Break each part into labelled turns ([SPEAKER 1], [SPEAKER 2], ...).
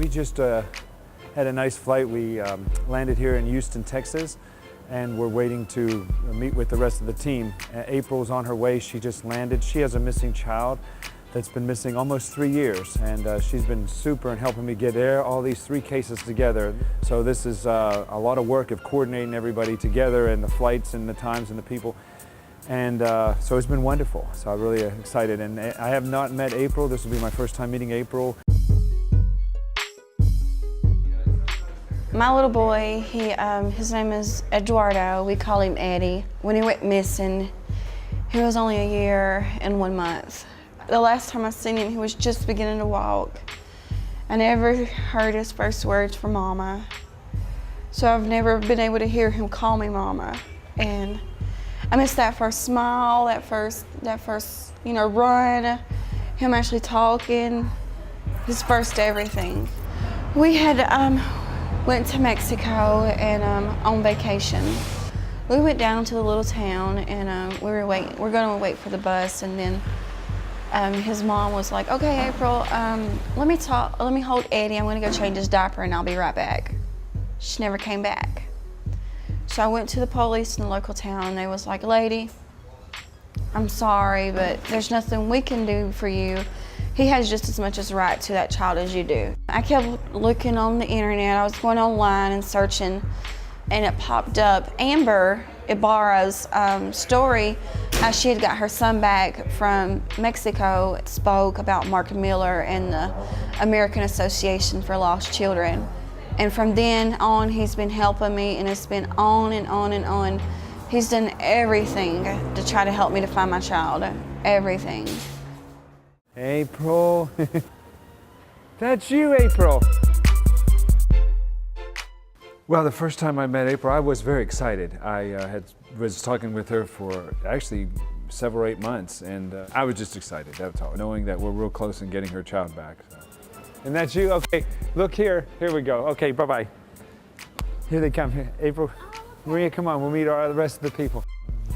[SPEAKER 1] We just had a nice flight. We landed here in Houston, Texas, and we're waiting to meet with the rest of the team. April's on her way. She just landed. She has a missing child that's been missing almost 3 years, and she's been super in helping me get all these 3 cases together. So this is a lot of work of coordinating everybody together, and the flights and the times and the people. And so it's been wonderful. So I'm really excited. And I have not met April. This will be my first time meeting April.
[SPEAKER 2] My little boy, his name is Eduardo. We call him Eddie. When he went missing, he was only a year and 1 month. The last time I seen him, he was just beginning to walk. I never heard his first words from Mama. So I've never been able to hear him call me Mama. And I miss that first smile, that first, run, him actually talking, his first everything. We had went to Mexico and on vacation. We went down to the little town and we're going to wait for the bus, and then his mom was like, "Okay, April, let me hold Eddie. I'm going to go change his diaper and I'll be right back." She never came back. So I went to the police in the local town, and they was like, "Lady, I'm sorry, but there's nothing we can do for you. He has just as much as right to that child as you do." I kept looking on the internet. I was going online and searching, and it popped up Amber Ibarra's story, how she had got her son back from Mexico. It spoke about Mark Miller and the American Association for Lost Children. And from then on, he's been helping me, and it's been on and on and on. He's done everything to try to help me to find my child, everything.
[SPEAKER 1] April. That's you, April. Well, the first time I met April, I was very excited. I was talking with her for actually 7 or 8 months, and I was just excited, that's all, knowing that we're real close in getting her child back. So. And that's you? Okay, look here. Here we go. Okay, bye-bye. Here they come. Here. April, Maria, come on. We'll meet the rest of the people.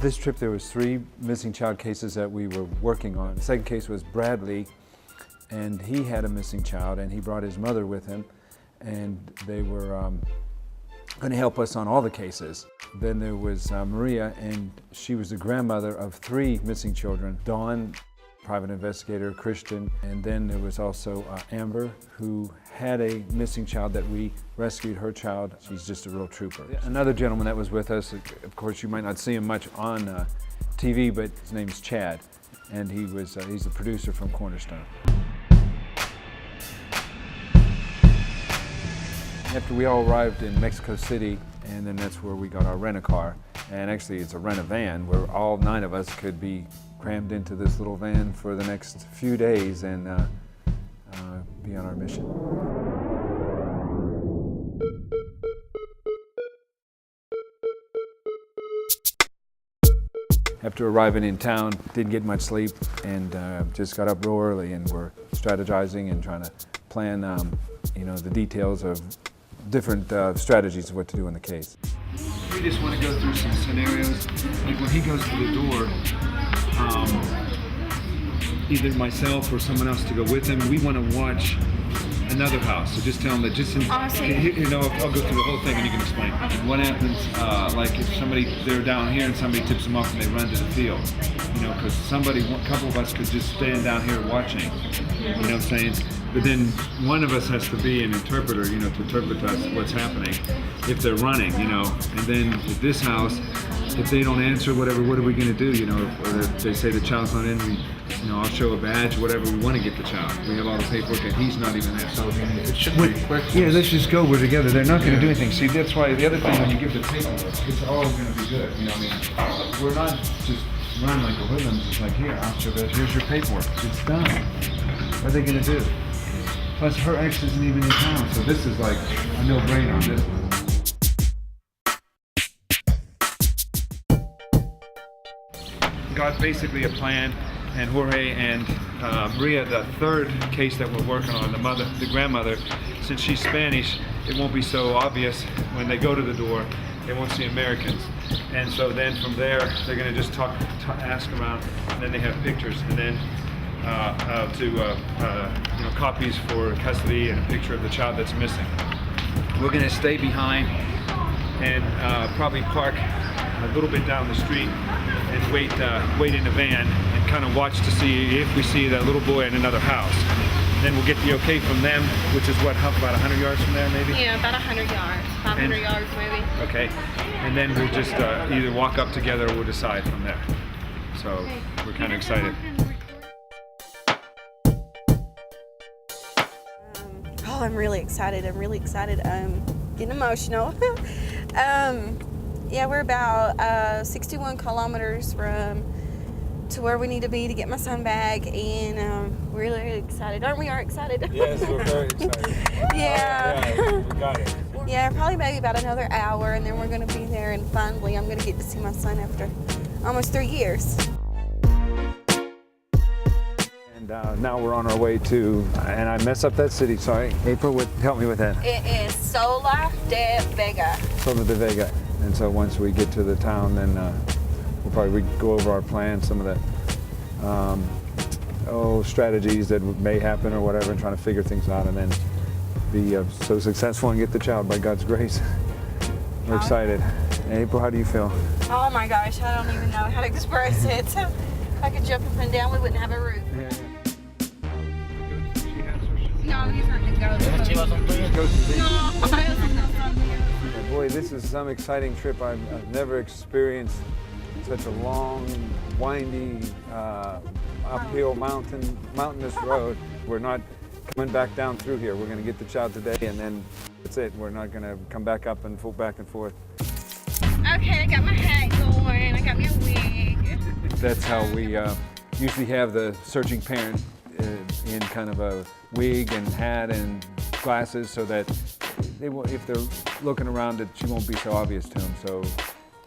[SPEAKER 1] This trip, there was 3 missing child cases that we were working on. The second case was Bradley, and he had a missing child, and he brought his mother with him, and they were going to help us on all the cases. Then there was Maria, and she was the grandmother of 3 missing children. Dawn, private investigator, Christian, and then there was also Amber, who had a missing child that we rescued her child. She's just a real trooper. Another gentleman that was with us, of course you might not see him much on TV, but his name's Chad, and he's the producer from Cornerstone. After we all arrived in Mexico City, and then that's where we got our rent-a-car, and actually it's a rent-a-van where all 9 of us could be crammed into this little van for the next few days and be on our mission. After arriving in town, didn't get much sleep, and just got up real early, and we're strategizing and trying to plan the details of different strategies of what to do in the case. We just want to go through some scenarios, like when he goes to the door, either myself or someone else to go with him. We want to watch another house, so just tell them that I'll go through the whole thing and you can explain. Okay. What happens, like if they're down here and somebody tips them off and they run to the field, because a couple of us could just stand down here watching, you know what I'm saying? But then one of us has to be an interpreter, to interpret to us what's happening if they're running, And then at this house, if they don't answer whatever, what are we going to do, Or if they say the child's not in, I'll show a badge, whatever, we want to get the child. We have all the paperwork and he's not even there. So it should be quick. Yeah, let's just go, we're together. They're not going to do anything. See, that's why the other thing, when you give the paperwork, it's all going to be good. We're not just running like a hoodlums. It's like, here, I'll show that. Here's your paperwork. It's done. What are they going to do? Plus, her ex isn't even in town, so this is like a no-brainer on this one. Got basically a plan, and Jorge and Maria, the third case that we're working on, the grandmother, since she's Spanish, it won't be so obvious when they go to the door. They won't see Americans, and so then from there they're going to just ask around, and then they have pictures, and then copies for custody and a picture of the child that's missing. We're going to stay behind and probably park a little bit down the street and wait in the van and kind of watch to see if we see that little boy in another house. Then we'll get the okay from them, which is what, about 100 yards from there, maybe?
[SPEAKER 2] Yeah, about 100 yards, 500 yards maybe.
[SPEAKER 1] Okay, and then we'll just either walk up together or we'll decide from there. So we're kind of excited.
[SPEAKER 2] Oh, I'm really excited. Getting emotional. Yeah, we're about 61 kilometers to where we need to be to get my son back, and we're really excited. Aren't we all excited?
[SPEAKER 1] Yes, we're very excited.
[SPEAKER 2] Yeah.
[SPEAKER 1] We got it.
[SPEAKER 2] Yeah, probably maybe about another hour, and then we're going to be there, and finally I'm going to get to see my son after almost 3 years.
[SPEAKER 1] And now we're on our way to, and I mess up that city, sorry. April, help me with that.
[SPEAKER 2] It is Sola de Vega.
[SPEAKER 1] Sola de Vega. And so once we get to the town, then we'll probably go over our plan, some of the strategies that may happen or whatever, and trying to figure things out, and then be so successful and get the child by God's grace. We're excited. April, how do you feel?
[SPEAKER 2] Oh my gosh, I don't even know how to express it. If I could jump up and down, we wouldn't have a roof.
[SPEAKER 1] Yeah.
[SPEAKER 2] No, these aren't the goats. No,
[SPEAKER 1] Boy, this is some exciting trip. I've never experienced such a long, windy, uphill mountainous road. We're not coming back down through here. We're going to get the child today, and then that's it. We're not going to come back up and back and forth.
[SPEAKER 2] Okay, I got my hat going. I got my wig.
[SPEAKER 1] That's how we usually have the searching parent in kind of a wig and hat and glasses, so that they will, if they're looking around, that she won't be so obvious to them. So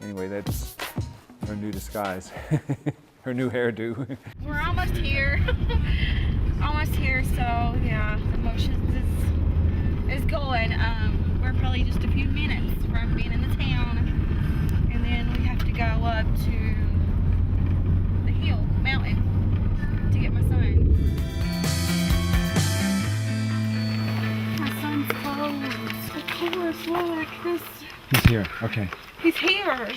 [SPEAKER 1] anyway, that's her new disguise, her new hairdo.
[SPEAKER 2] We're almost here. Almost here, so yeah, the motions is going. We're probably just a few minutes from being in the town, and then we have to go up to the mountain, to get my son. My son's clothes. Of course, look, this.
[SPEAKER 1] He's here. Okay.
[SPEAKER 2] He's here.